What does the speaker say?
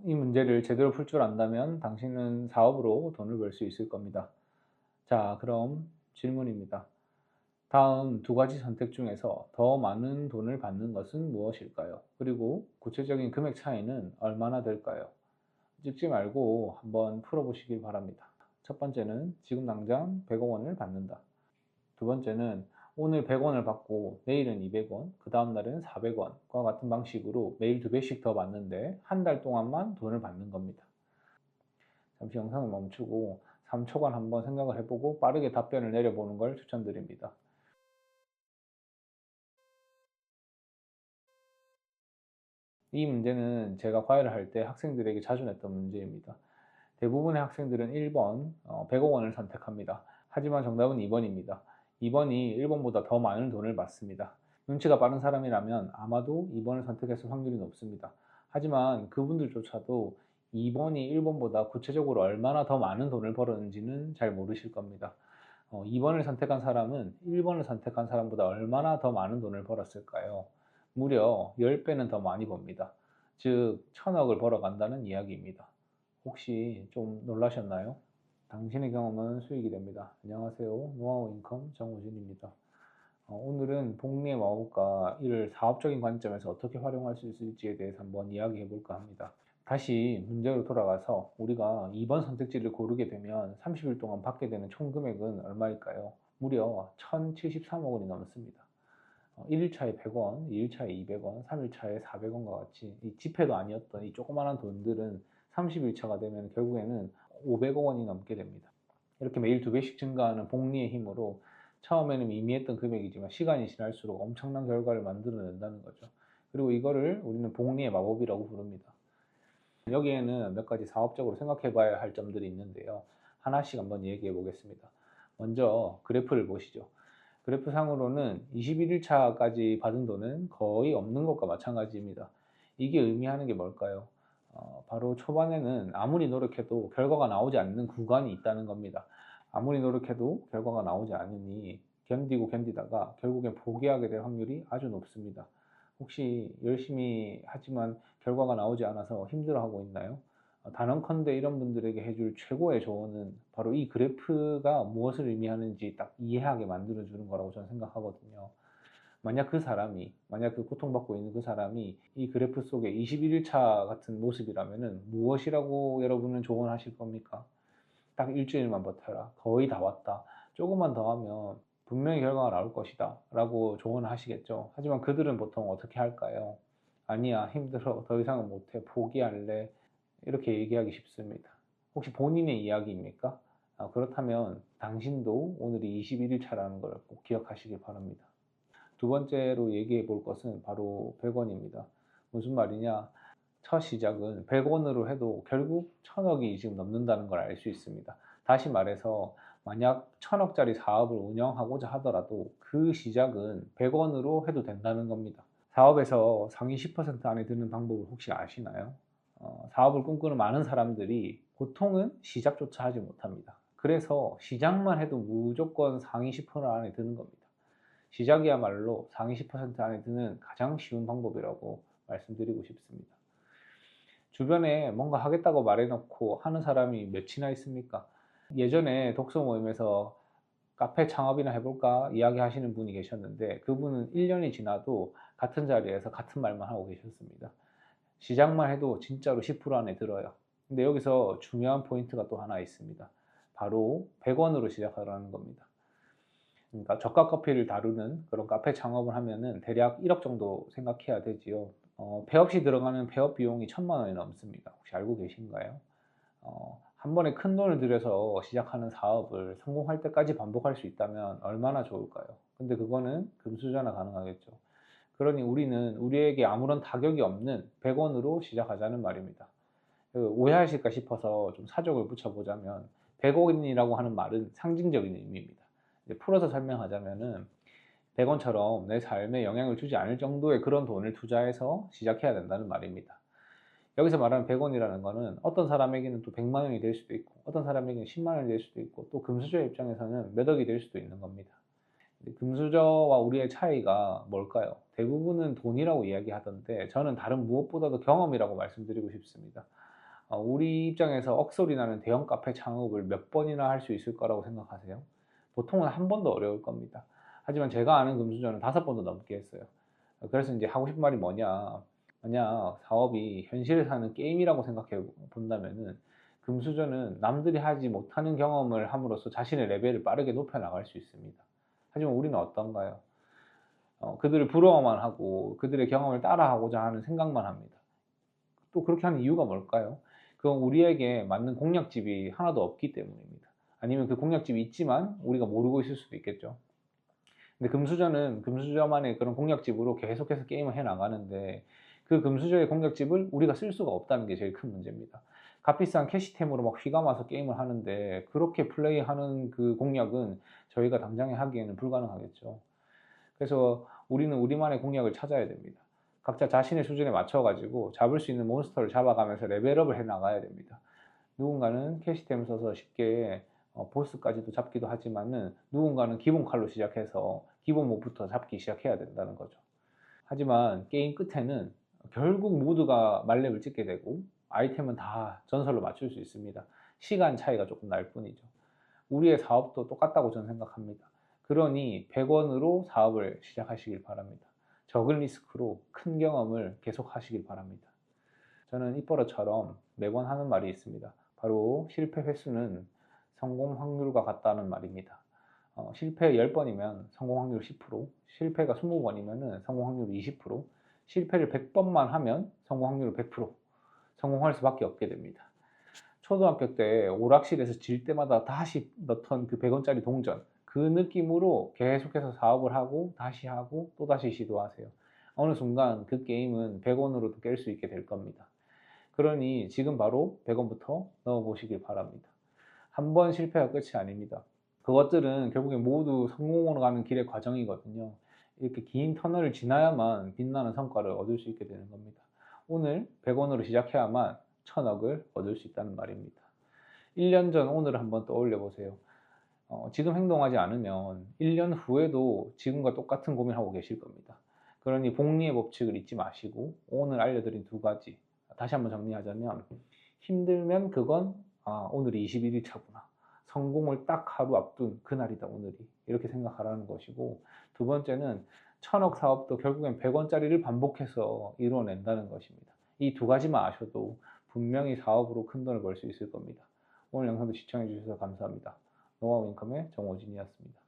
이 문제를 제대로 풀 줄 안다면 당신은 사업으로 돈을 벌 수 있을 겁니다. 자, 그럼 질문입니다. 다음 두 가지 선택 중에서 더 많은 돈을 받는 것은 무엇일까요? 그리고 구체적인 금액 차이는 얼마나 될까요? 찍지 말고 한번 풀어보시길 바랍니다. 첫 번째는 지금 당장 100억 원을 받는다. 두 번째는 오늘 100원을 받고 내일은 200원, 그 다음 날은 400원과 같은 방식으로 매일 2배씩 더 받는데 한 달 동안만 돈을 받는 겁니다. 잠시 영상을 멈추고 3초간 한번 생각을 해보고 빠르게 답변을 내려보는 걸 추천드립니다. 이 문제는 제가 과외를 할 때 학생들에게 자주 냈던 문제입니다. 대부분의 학생들은 1번 100억 원을 선택합니다. 하지만 정답은 2번입니다. 2번이 1번보다 더 많은 돈을 받습니다. 눈치가 빠른 사람이라면 아마도 2번을 선택했을 확률이 높습니다. 하지만 그분들조차도 2번이 1번보다 구체적으로 얼마나 더 많은 돈을 벌었는지는 잘 모르실 겁니다. 2번을 선택한 사람은 1번을 선택한 사람보다 얼마나 더 많은 돈을 벌었을까요? 무려 10배는 더 많이 법니다. 즉, 1000억을 벌어간다는 이야기입니다. 혹시 좀 놀라셨나요? 당신의 경험은 수익이 됩니다. 안녕하세요. 노하우 인컴 정우진입니다. 오늘은 복리의 마법과 이를 사업적인 관점에서 어떻게 활용할 수 있을지에 대해서 한번 이야기해 볼까 합니다. 다시 문제로 돌아가서 우리가 2번 선택지를 고르게 되면 30일 동안 받게 되는 총 금액은 얼마일까요? 무려 1073억 원이 넘습니다. 1일차에 100원, 2일차에 200원, 3일차에 400원과 같이 이 지폐도 아니었던 이 조그마한 돈들은 30일차가 되면 결국에는 500억 원이 넘게 됩니다. 이렇게 매일 2배씩 증가하는 복리의 힘으로 처음에는 미미했던 금액이지만 시간이 지날수록 엄청난 결과를 만들어낸다는 거죠. 그리고 이거를 우리는 복리의 마법이라고 부릅니다. 여기에는 몇 가지 사업적으로 생각해 봐야 할 점들이 있는데요. 하나씩 한번 얘기해 보겠습니다. 먼저 그래프를 보시죠. 그래프상으로는 21일차까지 받은 돈은 거의 없는 것과 마찬가지입니다. 이게 의미하는 게 뭘까요? 바로 초반에는 아무리 노력해도 결과가 나오지 않는 구간이 있다는 겁니다. 아무리 노력해도 결과가 나오지 않으니 견디고 견디다가 결국엔 포기하게 될 확률이 아주 높습니다. 혹시 열심히 하지만 결과가 나오지 않아서 힘들어하고 있나요? 단언컨대 이런 분들에게 해줄 최고의 조언은 바로 이 그래프가 무엇을 의미하는지 딱 이해하게 만들어주는 거라고 저는 생각하거든요. 만약 그 고통받고 있는 그 사람이 이 그래프 속에 21일차 같은 모습이라면은 무엇이라고 여러분은 조언하실 겁니까? 딱 일주일만 버텨라. 거의 다 왔다. 조금만 더 하면 분명히 결과가 나올 것이다. 라고 조언을 하시겠죠. 하지만 그들은 보통 어떻게 할까요? 아니야, 힘들어. 더 이상은 못해. 포기할래. 이렇게 얘기하기 쉽습니다. 혹시 본인의 이야기입니까? 그렇다면 당신도 오늘이 21일 차라는 걸 꼭 기억하시길 바랍니다. 두 번째로 얘기해 볼 것은 바로 100원입니다. 무슨 말이냐? 첫 시작은 100원으로 해도 결국 1000억이 지금 넘는다는 걸 알 수 있습니다. 다시 말해서 만약 1000억짜리 사업을 운영하고자 하더라도 그 시작은 100원으로 해도 된다는 겁니다. 사업에서 상위 10% 안에 드는 방법을 혹시 아시나요? 사업을 꿈꾸는 많은 사람들이 보통은 시작조차 하지 못합니다. 그래서 시작만 해도 무조건 상위 10% 안에 드는 겁니다. 시작이야말로 상위 10% 안에 드는 가장 쉬운 방법이라고 말씀드리고 싶습니다. 주변에 뭔가 하겠다고 말해놓고 하는 사람이 몇이나 있습니까? 예전에 독서 모임에서 카페 창업이나 해볼까 이야기 하시는 분이 계셨는데 그분은 1년이 지나도 같은 자리에서 같은 말만 하고 계셨습니다. 시작만 해도 진짜로 10% 안에 들어요. 근데 여기서 중요한 포인트가 또 하나 있습니다. 바로 100원으로 시작하라는 겁니다. 그러니까 저가 커피를 다루는 그런 카페 창업을 하면은 대략 1억 정도 생각해야 되지요. 폐업 시 들어가는 폐업 비용이 1000만 원이 넘습니다. 혹시 알고 계신가요? 한 번에 큰 돈을 들여서 시작하는 사업을 성공할 때까지 반복할 수 있다면 얼마나 좋을까요? 근데 그거는 금수저나 가능하겠죠. 그러니 우리는 우리에게 아무런 타격이 없는 100원으로 시작하자는 말입니다. 오해하실까 싶어서 좀 사족을 붙여보자면 100원이라고 하는 말은 상징적인 의미입니다. 풀어서 설명하자면은 100원처럼 내 삶에 영향을 주지 않을 정도의 그런 돈을 투자해서 시작해야 된다는 말입니다. 여기서 말하는 100원이라는 거는 어떤 사람에게는 또 100만 원이 될 수도 있고 어떤 사람에게는 10만 원이 될 수도 있고 또 금수저의 입장에서는 몇 억이 될 수도 있는 겁니다. 금수저와 우리의 차이가 뭘까요? 대부분은 돈이라고 이야기하던데 저는 다른 무엇보다도 경험이라고 말씀드리고 싶습니다. 우리 입장에서 억소리 나는 대형 카페 창업을 몇 번이나 할 수 있을 거라고 생각하세요? 보통은 한 번도 어려울 겁니다. 하지만 제가 아는 금수저는 5번도 넘게 했어요. 그래서 이제 하고 싶은 말이 뭐냐. 만약 사업이 현실에서 하는 게임이라고 생각해 본다면은 금수저는 남들이 하지 못하는 경험을 함으로써 자신의 레벨을 빠르게 높여 나갈 수 있습니다. 하지만 우리는 어떤가요? 그들을 부러워만 하고 그들의 경험을 따라하고자 하는 생각만 합니다. 또 그렇게 하는 이유가 뭘까요? 그건 우리에게 맞는 공략집이 하나도 없기 때문입니다. 아니면 그 공략집이 있지만 우리가 모르고 있을 수도 있겠죠. 근데 금수저는 금수저만의 그런 공략집으로 계속해서 게임을 해 나가는데 그 금수저의 공략집을 우리가 쓸 수가 없다는 게 제일 큰 문제입니다. 값비싼 캐시템으로 막 휘감아서 게임을 하는데 그렇게 플레이하는 그 공략은 저희가 당장에 하기에는 불가능하겠죠. 그래서 우리는 우리만의 공략을 찾아야 됩니다. 각자 자신의 수준에 맞춰 가지고 잡을 수 있는 몬스터를 잡아가면서 레벨업을 해 나가야 됩니다. 누군가는 캐시템을 써서 쉽게 보스까지도 잡기도 하지만은 누군가는 기본 칼로 시작해서 기본 몹부터 잡기 시작해야 된다는 거죠. 하지만 게임 끝에는 결국 모두가 만렙을 찍게 되고 아이템은 다 전설로 맞출 수 있습니다. 시간 차이가 조금 날 뿐이죠. 우리의 사업도 똑같다고 저는 생각합니다. 그러니 100원으로 사업을 시작하시길 바랍니다. 적은 리스크로 큰 경험을 계속 하시길 바랍니다. 저는 입버릇처럼 매번 하는 말이 있습니다. 바로 실패 횟수는 성공 확률과 같다는 말입니다. 실패 10번이면 성공 확률 10%, 실패가 20번이면 성공 확률 20%, 실패를 100번만 하면 성공 확률 100%, 성공할 수밖에 없게 됩니다. 초등학교 때 오락실에서 질 때마다 다시 넣던 그 100원짜리 동전, 그 느낌으로 계속해서 사업을 하고 다시 하고 또다시 시도하세요. 어느 순간 그 게임은 100원으로도 깰 수 있게 될 겁니다. 그러니 지금 바로 100원부터 넣어보시길 바랍니다. 한 번 실패가 끝이 아닙니다. 그것들은 결국에 모두 성공으로 가는 길의 과정이거든요. 이렇게 긴 터널을 지나야만 빛나는 성과를 얻을 수 있게 되는 겁니다. 오늘 100원으로 시작해야만 1000억을 얻을 수 있다는 말입니다. 1년 전 오늘을 한번 떠올려 보세요. 지금 행동하지 않으면 1년 후에도 지금과 똑같은 고민하고 계실 겁니다. 그러니 복리의 법칙을 잊지 마시고 오늘 알려드린 2가지 다시 한번 정리하자면 힘들면 그건 오늘이 21일 차구나. 성공을 딱 하루 앞둔 그날이다 오늘이. 이렇게 생각하라는 것이고 두 번째는 1000억 사업도 결국엔 100원짜리를 반복해서 이루어낸다는 것입니다. 이 2가지만 아셔도 분명히 사업으로 큰 돈을 벌 수 있을 겁니다. 오늘 영상도 시청해 주셔서 감사합니다. 노하우 인컴의 정호진이었습니다.